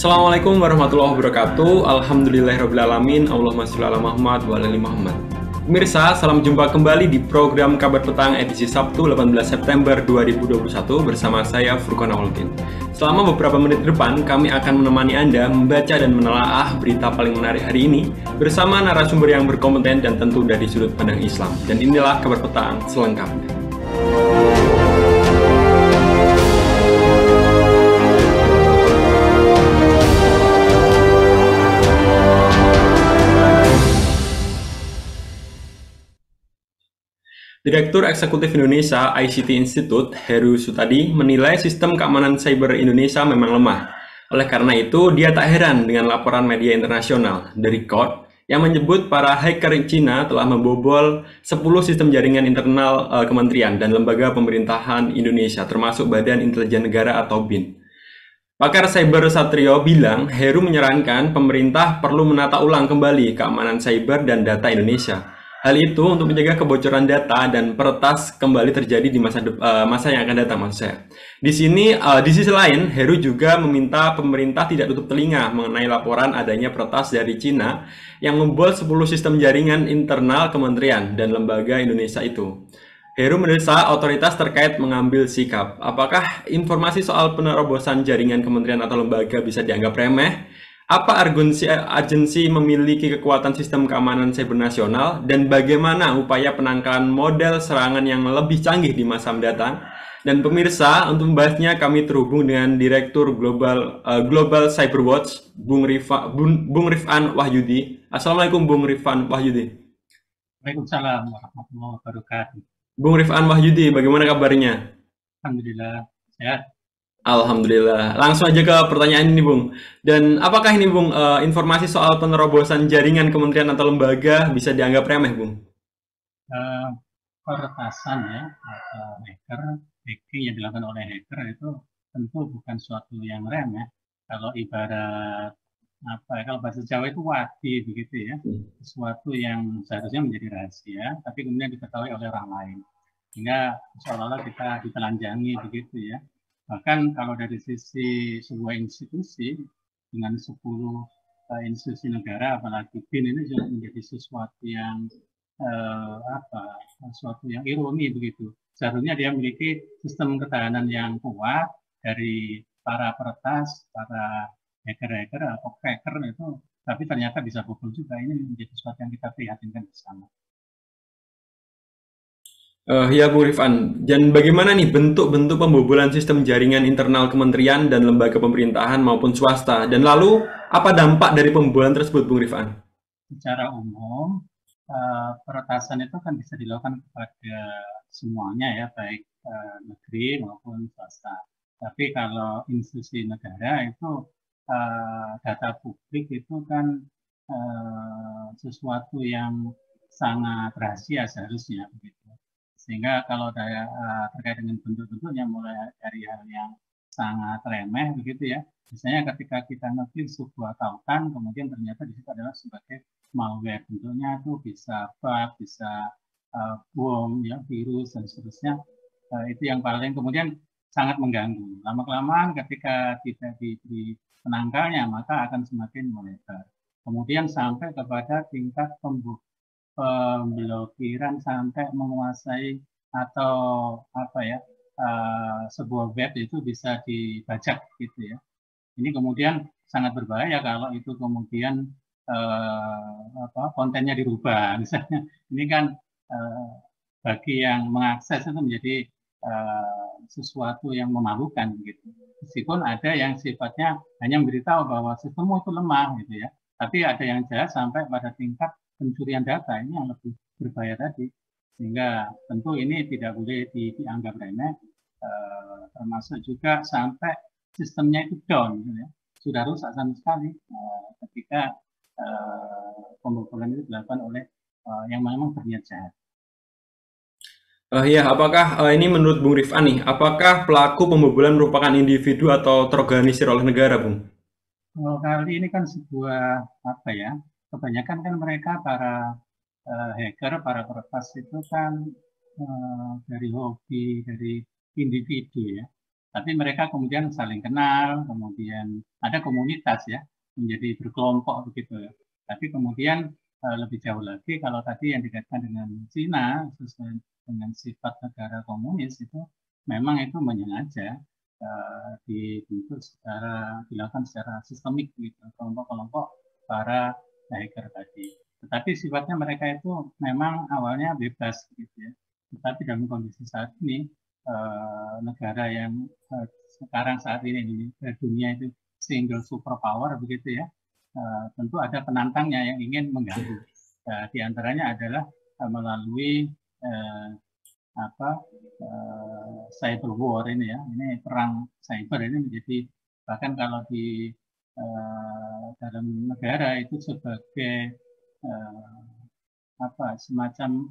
Assalamualaikum warahmatullahi wabarakatuh. Alhamdulillahirrabbilalamin. Allahumma sholli ala Muhammad wa ala ali Muhammad. Pemirsa, salam jumpa kembali di program Kabar Petang edisi Sabtu 18 September 2021 bersama saya Furqan Awaludin. Selama beberapa menit ke depan, kami akan menemani Anda membaca dan menelaah berita paling menarik hari ini bersama narasumber yang berkompeten dan tentu dari sudut pandang Islam. Dan inilah Kabar Petang selengkapnya. Direktur Eksekutif Indonesia ICT Institute, Heru Sutadi, menilai sistem keamanan cyber Indonesia memang lemah. Oleh karena itu, dia tak heran dengan laporan media internasional dari Record yang menyebut para hacker Cina telah membobol 10 sistem jaringan internal kementerian dan lembaga pemerintahan Indonesia, termasuk Badan Intelijen Negara atau BIN. Pakar Cyber Satrio bilang, Heru menyarankan pemerintah perlu menata ulang kembali keamanan cyber dan data Indonesia. Hal itu untuk menjaga kebocoran data dan peretas kembali terjadi di masa yang akan datang, maksud saya. Di sisi lain, Heru juga meminta pemerintah tidak tutup telinga mengenai laporan adanya peretas dari Cina yang membobol 10 sistem jaringan internal kementerian dan lembaga Indonesia itu. Heru mendesak otoritas terkait mengambil sikap. Apakah informasi soal penerobosan jaringan kementerian atau lembaga bisa dianggap remeh? Apa agensi memiliki kekuatan sistem keamanan cyber nasional dan bagaimana upaya penangkalan model serangan yang lebih canggih di masa mendatang? Dan pemirsa, untuk membahasnya kami terhubung dengan Direktur Global Cyberwatch, Bung Rifan Wahyudi. Assalamualaikum Bung Rifan Wahyudi. Waalaikumsalam warahmatullahi wabarakatuh. Bung Rifan Wahyudi, bagaimana kabarnya? Alhamdulillah sehat. Alhamdulillah. Langsung aja ke pertanyaan ini, Bung. Dan apakah ini, Bung, informasi soal penerobosan jaringan kementerian atau lembaga bisa dianggap remeh, Bung? Peretasan ya atau hacking yang dilakukan oleh hacker itu tentu bukan suatu yang remeh. Kalau ibarat kalau bahasa Jawa itu wadi begitu ya, sesuatu yang seharusnya menjadi rahasia, tapi kemudian diketahui oleh orang lain, sehingga seolah-olah kita ditelanjangi begitu ya. Bahkan kalau dari sisi sebuah institusi dengan 10 institusi negara, apalagi BIN ini juga menjadi sesuatu yang sesuatu yang ironi begitu. Seharusnya dia memiliki sistem ketahanan yang kuat dari para peretas, para hacker-hacker atau cracker itu, tapi ternyata bisa bobol juga. Ini menjadi sesuatu yang kita prihatinkan bersama. Ya, Bung Rifan. Dan bagaimana nih bentuk-bentuk pembobolan sistem jaringan internal kementerian dan lembaga pemerintahan maupun swasta? Dan lalu, apa dampak dari pembobolan tersebut, Bung Rifan? Secara umum, peretasan itu kan bisa dilakukan kepada semuanya ya, baik negeri maupun swasta. Tapi kalau institusi negara itu data publik itu kan sesuatu yang sangat rahasia seharusnya begitu. Sehingga kalau terkait dengan bentuk-bentuknya mulai dari hal yang sangat remeh begitu ya. Misalnya ketika kita ngeklik sebuah tautan, kemudian ternyata di situ adalah sebagai malware. Bentuknya itu bisa bug, bisa bom, ya, virus dan seterusnya. Itu yang paling kemudian sangat mengganggu. Lama-kelamaan ketika tidak diberi penangkalnya, maka akan semakin melebar. Kemudian sampai kepada tingkat pemblokiran sampai menguasai atau sebuah web itu bisa dibajak gitu ya. Ini kemudian sangat berbahaya kalau itu kemudian kontennya dirubah misalnya. Ini kan bagi yang mengakses itu menjadi sesuatu yang memalukan gitu. Meskipun ada yang sifatnya hanya memberitahu bahwa sistemmu itu lemah gitu ya. Tapi ada yang jahat sampai pada tingkat pencurian data, ini yang lebih berbahaya tadi. Sehingga tentu ini tidak boleh dianggap remeh, termasuk juga sampai sistemnya itu down, gitu ya. Sudah rusak sama sekali ketika pembobolan itu dilakukan oleh yang memang berniat jahat. Ya, apakah ini menurut Bung Rifan nih, apakah pelaku pembobolan merupakan individu atau terorganisir oleh negara, Bung? Kali ini kan sebuah kebanyakan kan mereka para hacker, para peretas itu kan dari hobi, dari individu ya. Tapi mereka kemudian saling kenal, kemudian ada komunitas ya, menjadi berkelompok begitu ya. Tapi kemudian lebih jauh lagi kalau tadi yang dikaitkan dengan Cina sesuai dengan sifat negara komunis itu memang itu menyengaja dilakukan secara sistemik gitu, kelompok-kelompok para hacker tadi. Tetapi sifatnya mereka itu memang awalnya bebas gitu ya. Tetapi dalam kondisi saat ini negara yang sekarang saat ini di dunia itu single superpower begitu ya, tentu ada penantangnya yang ingin mengganggu. Di antaranya adalah melalui cyber war ini ya, ini perang cyber ini menjadi bahkan kalau di dalam negara itu sebagai semacam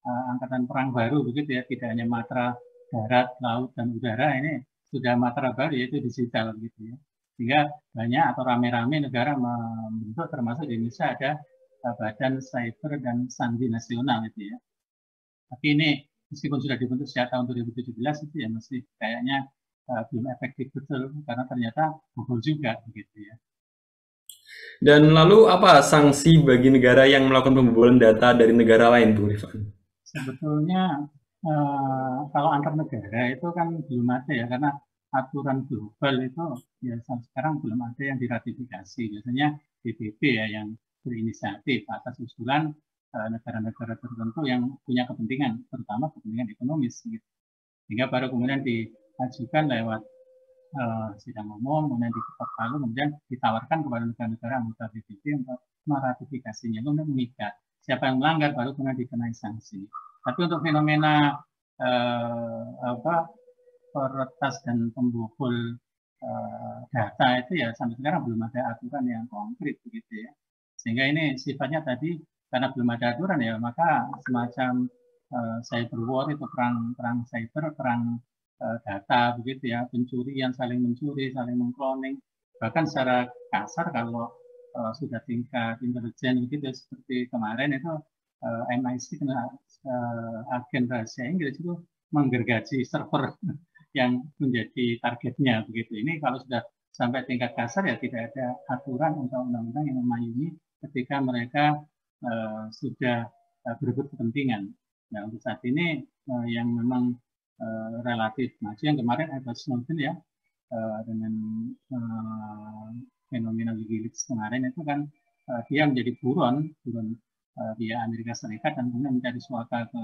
angkatan perang baru begitu ya, tidak hanya matra darat, laut dan udara, ini sudah matra baru yaitu digital gitu ya. Sehingga banyak atau rame-rame negara membentuk, termasuk di Indonesia ada Badan Cyber dan Sandi Nasional itu ya. Tapi ini meskipun sudah dibentuk sejak tahun 2017 itu ya masih kayaknya belum efektif betul karena ternyata bobol juga begitu ya. Dan lalu apa sanksi bagi negara yang melakukan pembobolan data dari negara lain, Bung Rifan? Sebetulnya kalau antar negara itu kan belum ada ya, karena aturan global itu ya sekarang belum ada yang diratifikasi. Biasanya PBB ya yang berinisiatif atas usulan negara-negara tertentu yang punya kepentingan, terutama kepentingan ekonomis. Gitu. Sehingga baru kemudian diajukan lewat sidang umum, kemudian diketok palu, kemudian ditawarkan kepada negara-negara anggota PBB untuk meratifikasinya, untuk mengikat. Siapa yang melanggar baru kemudian dikenai sanksi. Tapi untuk fenomena peretas dan pembobol data itu ya sampai sekarang belum ada aturan yang konkret begitu ya. Sehingga ini sifatnya tadi karena belum ada aturan ya, maka semacam cyber war itu perang cyber, perang data begitu ya, pencurian, saling mencuri, saling mengcloning. Bahkan secara kasar kalau sudah tingkat intelijen begitu ya, seperti kemarin itu MI6 agen rahasia Inggris itu menggergaji server yang menjadi targetnya begitu. Ini kalau sudah sampai tingkat kasar ya tidak ada aturan untuk undang-undang yang memayungi ketika mereka sudah berebut kepentingan. Nah untuk saat ini yang memang relatif maju yang kemarin Edward Snowden ya dengan fenomena WikiLeaks kemarin itu kan dia menjadi buron via Amerika Serikat dan kemudian mencari suaka ke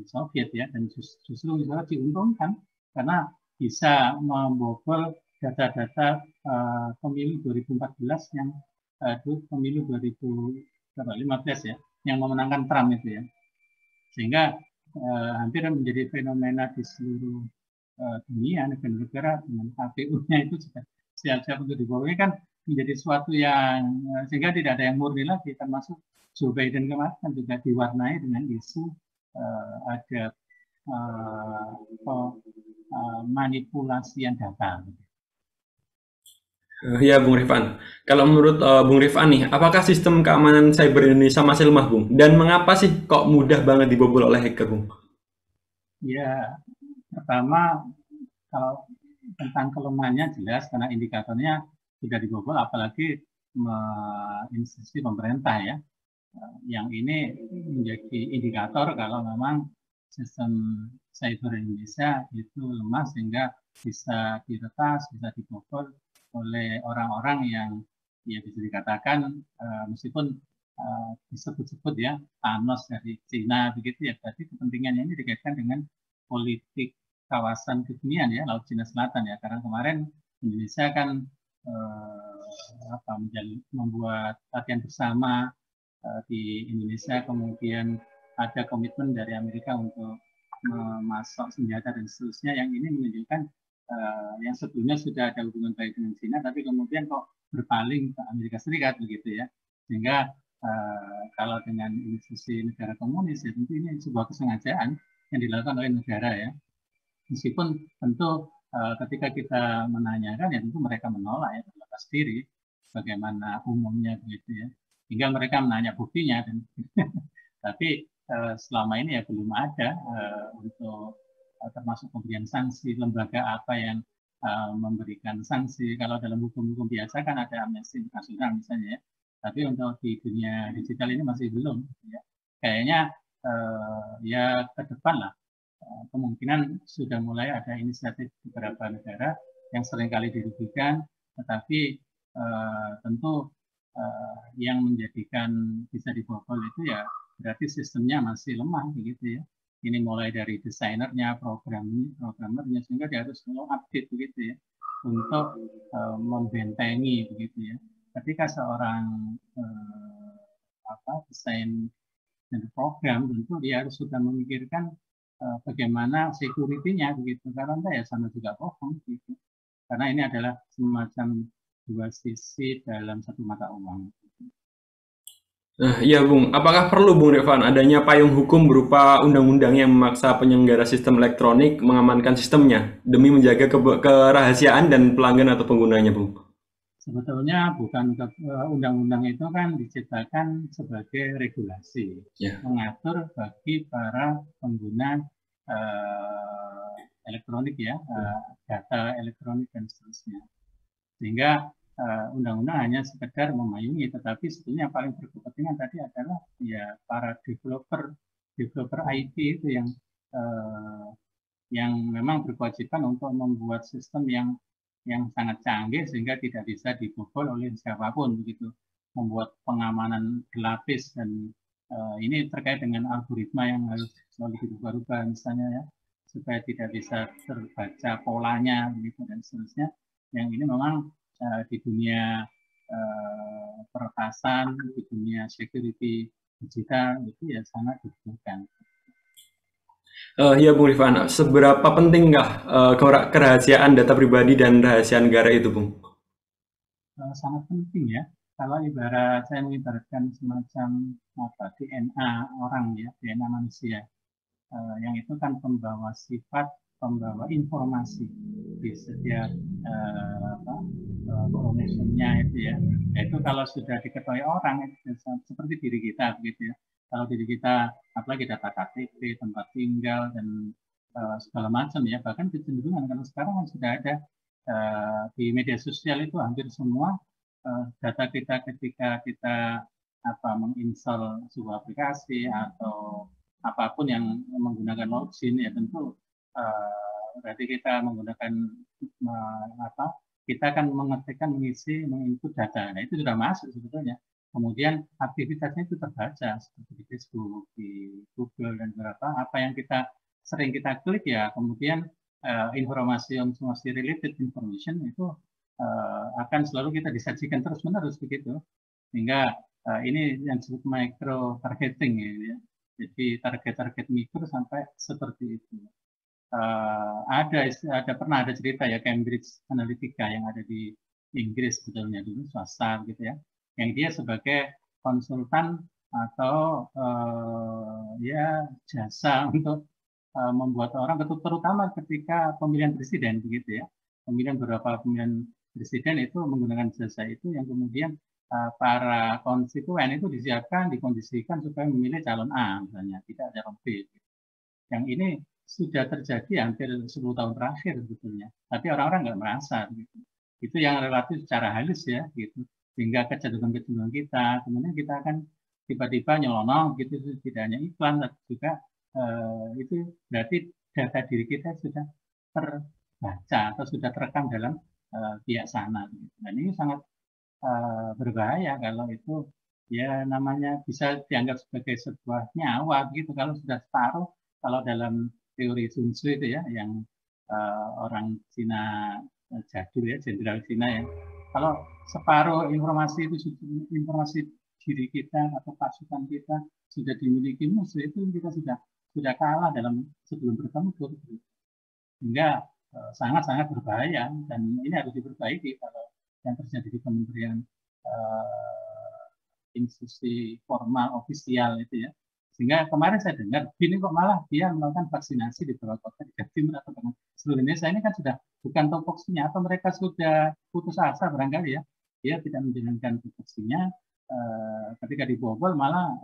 Soviet ya, dan justru diuntungkan karena bisa membobol data-data pemilu 2014 yang pemilu 2015 ya, yang memenangkan Trump itu ya, sehingga hampir menjadi fenomena di seluruh dunia, negara-negara dengan KPU-nya itu juga siap-siap untuk dibawa. Ini kan menjadi suatu yang sehingga tidak ada yang murni lagi, termasuk Joe Biden kemarin kan juga diwarnai dengan isu ada manipulasian data. Ya, Bung Rifan. Kalau menurut Bung Rifan nih, apakah sistem keamanan cyber Indonesia masih lemah, Bung? Dan mengapa sih kok mudah banget dibobol oleh hacker, Bung? Ya, pertama kalau tentang kelemahannya jelas karena indikatornya sudah dibobol, apalagi institusi pemerintah ya. Yang ini menjadi indikator kalau memang sistem cyber Indonesia itu lemah sehingga bisa diretas, bisa dibobol oleh orang-orang yang ya bisa dikatakan meskipun disebut-sebut ya Thanos dari Cina begitu ya, berarti kepentingannya ini dikaitkan dengan politik kawasan kekinian ya, Laut Cina Selatan ya, karena kemarin Indonesia kan membuat latihan bersama di Indonesia, kemudian ada komitmen dari Amerika untuk memasok senjata dan seterusnya, yang ini menunjukkan yang sebelumnya sudah ada hubungan baik dengan China, tapi kemudian kok berpaling ke Amerika Serikat begitu ya, sehingga kalau dengan institusi negara komunis ya tentu ini sebuah kesengajaan yang dilakukan oleh negara ya, meskipun tentu ketika kita menanyakan ya tentu mereka menolak ya, terlepas diri bagaimana umumnya begitu ya, hingga mereka menanya buktinya dan tapi selama ini ya belum ada untuk termasuk pemberian sanksi, lembaga apa yang memberikan sanksi. Kalau dalam hukum-hukum biasa kan ada Amnesty International misalnya ya, tapi untuk di dunia digital ini masih belum. Ya. Kayaknya ya ke depan lah kemungkinan sudah mulai ada inisiatif beberapa negara yang seringkali dirugikan, tetapi tentu yang menjadikan bisa dibobol itu ya berarti sistemnya masih lemah begitu ya. Ini mulai dari desainernya, programmernya, sehingga dia harus selalu update begitu ya untuk membentengi begitu ya. Ketika seorang desain dan program tentu dia harus sudah memikirkan bagaimana security-nya begitu, karena ya sama juga bohong gitu. Karena ini adalah semacam dua sisi dalam satu mata uang. Nah, iya Bung, apakah perlu Bung Revan adanya payung hukum berupa undang-undang yang memaksa penyelenggara sistem elektronik mengamankan sistemnya demi menjaga kerahasiaan dan pelanggan atau penggunanya, Bung? Sebetulnya bukan undang-undang itu kan diciptakan sebagai regulasi, mengatur bagi para pengguna elektronik ya, data elektronik dan seterusnya. Sehingga undang-undang hanya sekedar memayungi, tetapi sebetulnya yang paling berkepentingan tadi adalah ya para developer IT itu yang memang berkewajiban untuk membuat sistem yang sangat canggih sehingga tidak bisa dibobol oleh siapapun begitu, membuat pengamanan berlapis dan ini terkait dengan algoritma yang harus selalu dirubah-rubah misalnya ya, supaya tidak bisa terbaca polanya begitu dan seterusnya. Yang ini memang di dunia peretasan, di dunia security digital itu ya sangat dibutuhkan. Ya Bung Rifan, seberapa pentingkah kerahasiaan data pribadi dan rahasia negara itu, Bung? Sangat penting ya. Kalau saya mengibaratkan semacam DNA orang ya, DNA manusia, yang itu kan pembawa sifat, pembawa informasi di setiap kromosomnya itu ya. Itu kalau sudah diketahui orang itu seperti diri kita begitu ya. Kalau diri kita apalagi data KTP, tempat tinggal dan segala macam ya, bahkan kecenderungan kalau sekarang kan sudah ada di media sosial itu hampir semua data kita ketika kita menginstal sebuah aplikasi atau apapun yang menggunakan login ya tentu berarti kita menggunakan kita akan menginput data. Nah, itu sudah masuk sebetulnya. Kemudian aktivitasnya itu terbaca seperti di Facebook, di Google dan beberapa apa yang sering kita klik ya, kemudian informasi related information itu akan selalu kita disajikan terus-menerus begitu. Sehingga ini yang disebut micro targeting ya. Jadi target-target mikro sampai seperti itu. Pernah ada cerita ya Cambridge Analytica yang ada di Inggris sebetulnya dulu swasta gitu ya, yang dia sebagai konsultan atau ya jasa untuk membuat orang terutama ketika pemilihan presiden begitu ya, beberapa pemilihan presiden itu menggunakan jasa itu yang kemudian para konstituen itu dikondisikan supaya memilih calon A misalnya, tidak calon B. Yang ini sudah terjadi hampir 10 tahun terakhir sebetulnya, tapi orang-orang nggak merasa gitu. Itu yang relatif secara halus ya gitu, sehingga kecenderungan kita kemudian kita akan tiba-tiba nyelonong gitu, tidak hanya iklan tapi juga itu berarti data diri kita sudah terbaca atau sudah terekam dalam pihak sana gitu. Dan ini sangat berbahaya kalau itu ya namanya bisa dianggap sebagai sebuah nyawa gitu, kalau sudah separuh. Kalau dalam teori Sun Tzu itu ya, yang orang Cina jadul ya, jenderal Cina ya. Kalau separuh informasi diri kita atau pasukan kita sudah dimiliki musuh, itu kita sudah kalah sebelum bertemu. Sehingga sangat-sangat berbahaya dan ini harus diperbaiki kalau yang terjadi di kementerian institusi formal ofisial itu ya. Sehingga kemarin saya dengar, ini kok malah dia melakukan vaksinasi di beberapa kota di Jawa Timur atau seluruh Indonesia, ini kan sudah bukan topoksinya, atau mereka sudah putus asa barangkali ya, dia tidak menjalankan tupoksinya, ketika dibobol malah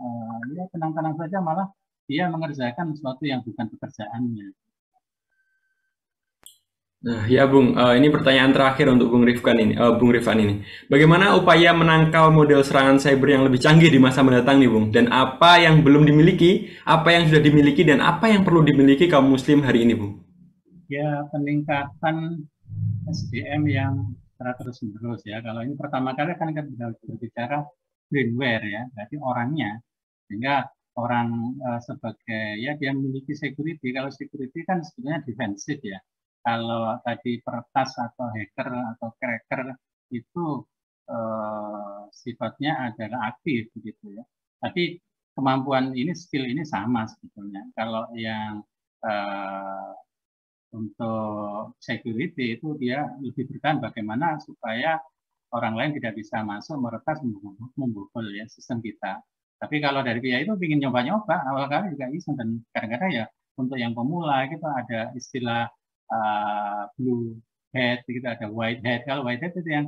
ya tenang-tenang saja, malah dia mengerjakan sesuatu yang bukan pekerjaannya. Nah, ya Bung, ini pertanyaan terakhir untuk Bung Rifan ini. Bagaimana upaya menangkal model serangan cyber yang lebih canggih di masa mendatang nih Bung? Dan apa yang belum dimiliki, apa yang sudah dimiliki, dan apa yang perlu dimiliki kaum muslim hari ini Bung? Ya, peningkatan SDM yang secara terus-menerus ya. Kalau ini pertama kali kan kita berbicara brainware ya, berarti orangnya. Sehingga orang sebagai ya dia memiliki security. Kalau security kan sebetulnya defensif ya. Kalau tadi peretas atau hacker atau cracker itu sifatnya adalah aktif begitu ya. Tapi kemampuan ini, skill ini sama sebetulnya. Kalau yang eh, untuk security itu dia lebih bertahan bagaimana supaya orang lain tidak bisa masuk meretas membobol ya sistem kita. Tapi kalau dari pihak itu ingin nyoba-nyoba, awal kali juga iseng dan kadang-kadang ya untuk yang pemula kita ada istilah blue hat, kita ada white hat. Kalau white hat itu yang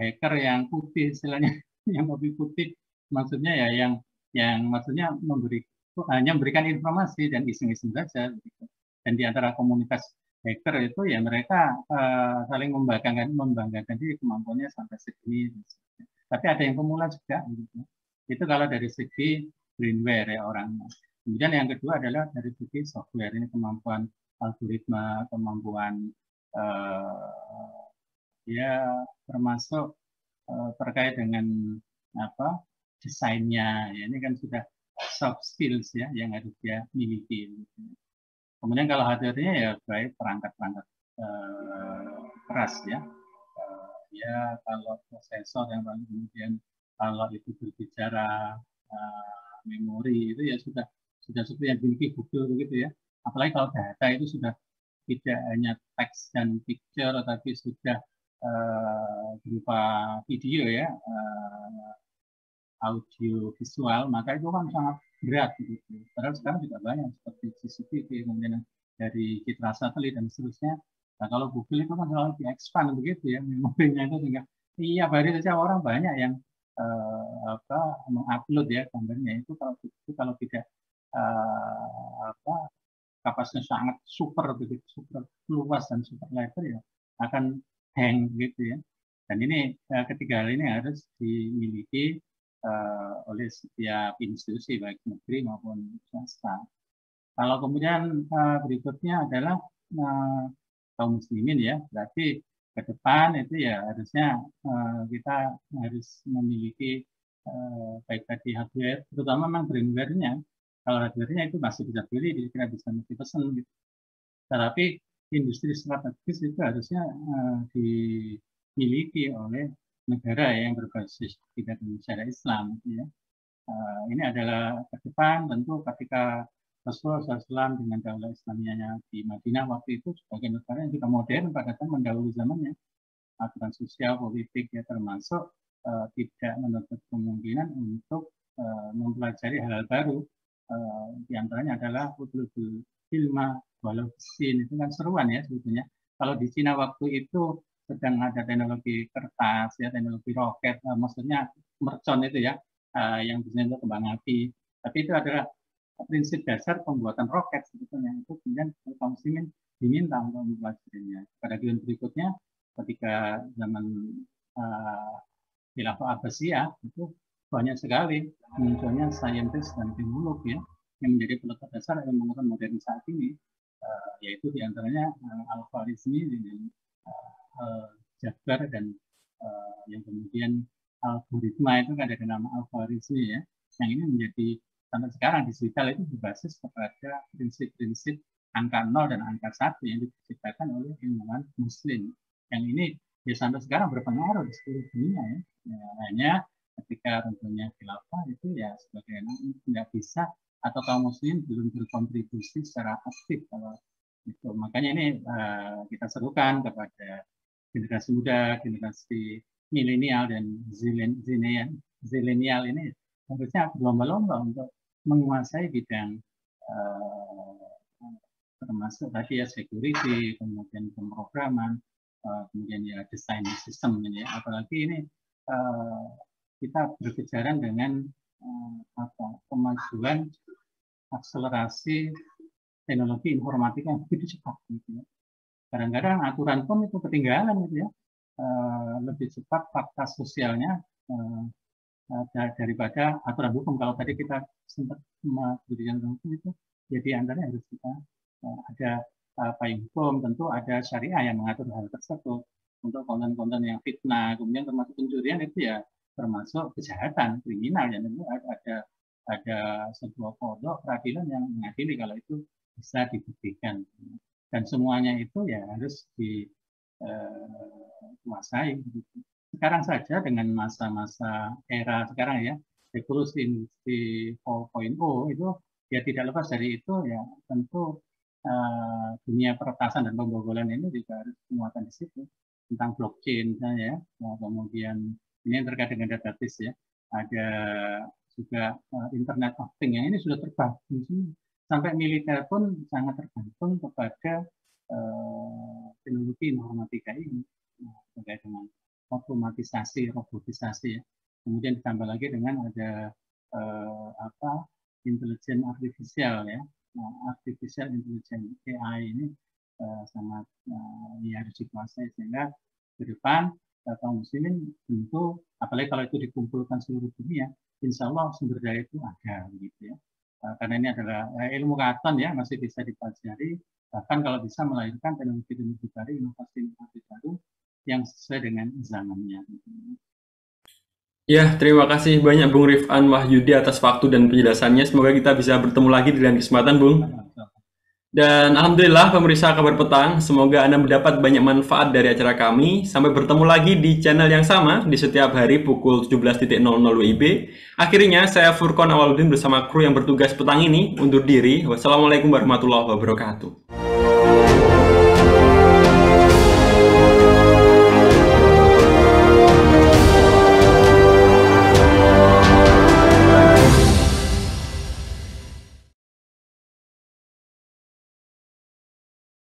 hacker yang putih istilahnya, yang lebih putih maksudnya ya yang maksudnya hanya memberikan informasi dan iseng-iseng saja. Gitu. Dan di antara komunitas hacker itu ya mereka saling membanggakan diri kemampuannya sampai segini. Tapi ada yang pemula juga. Gitu. Itu kalau dari segi brainware ya orangnya. Kemudian yang kedua adalah dari segi software ini kemampuan algoritma, kemampuan ya termasuk terkait dengan apa desainnya. Ya, ini kan sudah soft skills ya yang harus dia miliki. Gitu. Kemudian kalau hardware-nya ya baik perangkat-perangkat keras ya. Ya kalau prosesor yang paling kemudian kalau itu berbicara memori itu ya sudah seperti yang dimiliki Google begitu ya. Apalagi kalau data itu sudah tidak hanya teks dan picture tapi sudah berupa video ya, audio visual, maka itu kan sangat berat gitu. Padahal sekarang juga banyak seperti CCTV, kemudian dari citra satelit dan seterusnya. Nah kalau Google itu kan selalu di-expand begitu ya, memorinya itu sehingga tiap hari saja orang banyak yang mengupload ya gambarnya itu kalau tidak apa kapasitasnya sangat super begitu, super luas dan super lebar ya akan hang gitu ya. Dan ini ketiga hal ini harus dimiliki oleh setiap institusi baik negeri maupun swasta. Kalau kemudian berikutnya adalah kaum muslimin ya, berarti ke depan itu ya harusnya kita harus memiliki baik tadi hardware, terutama memang firmware-nya. Kalau hardware-nya itu masih bisa beli, kita bisa mesti pesan gitu. Tetapi industri strategis itu harusnya dimiliki oleh negara yang berbasis tidak syariat Islam. Gitu ya. Ini adalah ke depan tentu ketika Rasulullah SAW dengan daulah Islamiyanya di Madinah waktu itu sebagai negara yang juga modern pada saat mendahului zamannya aturan sosial politik ya termasuk tidak menutup kemungkinan untuk mempelajari hal-hal baru di antaranya adalah utlubul ilma walau sin itu kan seruan ya sebetulnya kalau di Cina waktu itu sedang ada teknologi kertas ya teknologi roket maksudnya mercon itu ya yang bisa untuk kembang api tapi itu adalah prinsip dasar pembuatan roket sebetulnya itu kemudian kaum muslimin diminta untuk mempelajarinya pada bulan berikutnya ketika zaman Khilafah Abbasiyah itu banyak sekali munculnya saintis dan teknolog ya yang menjadi pelekat dasar ilmu pengetahuan modern saat ini yaitu diantaranya Al-Khwarizmi dengan Jabar dan yang kemudian algoritma itu ada nama Al-Khwarizmi ya yang ini menjadi sampai sekarang digital itu berbasis kepada prinsip-prinsip angka 0 dan angka 1 yang diciptakan oleh ilmuwan muslim yang ini ya sampai sekarang berpengaruh di seluruh dunia ya. Ya, hanya ketika tentunya khilafah itu ya sebagai tidak bisa atau kaum muslim belum berkontribusi secara aktif kalau itu makanya ini kita serukan kepada generasi muda, generasi milenial dan zilenial ini harusnya berlomba-lomba untuk menguasai bidang termasuk tadi ya security, kemudian pemrograman, kemudian ya desain sistem ini ya. Apalagi ini kita berkejaran dengan kemajuan akselerasi teknologi informatika yang begitu cepat gitu ya. Kadang-kadang aturan pun itu ketinggalan gitu ya. Lebih cepat fakta sosialnya daripada aturan hukum. Kalau tadi kita sempat memberikan hukum itu, jadi antaranya harus kita ada payung hukum, tentu ada syariah yang mengatur hal tersebut. Untuk konten-konten yang fitnah, kemudian termasuk pencurian itu ya termasuk kejahatan kriminal, ya tentu ada sebuah kodok peradilan yang mengadili kalau itu bisa dibuktikan. Dan semuanya itu ya harus dikuasai. Sekarang saja dengan masa-masa era sekarang ya, revolusi industri 4.0 itu ya tidak lepas dari itu ya, tentu dunia peretasan dan pembobolan ini juga harus penguatan di situ, tentang blockchain misalnya ya, kemudian ini yang terkait dengan database ya, ada juga Internet of Things yang ini sudah terbangun, sampai militer pun sangat tergantung kepada teknologi informatika ini terkait dengan otomatisasi, robotisasi ya. Kemudian ditambah lagi dengan ada intelijen artifisial ya, artificial intelligence AI ini sangat harus dikuasai, sehingga ke depan kaum muslimin tentu, apalagi kalau itu dikumpulkan seluruh dunia, insya Allah sumber daya itu ada gitu ya. Karena ini adalah ilmu katon ya, masih bisa dipelajari, bahkan kalau bisa melahirkan teknologi-teknologi baru, inovasi-inovasi baru yang sesuai dengan zamannya. Ya, terima kasih banyak Bung Rifan Wahyudi atas waktu dan penjelasannya. Semoga kita bisa bertemu lagi di lain kesempatan, Bung. Dan alhamdulillah pemirsa Kabar Petang, semoga Anda mendapat banyak manfaat dari acara kami. Sampai bertemu lagi di channel yang sama di setiap hari pukul 17.00 WIB. Akhirnya saya Furqon Awaludin bersama kru yang bertugas petang ini undur diri. Wassalamualaikum warahmatullahi wabarakatuh.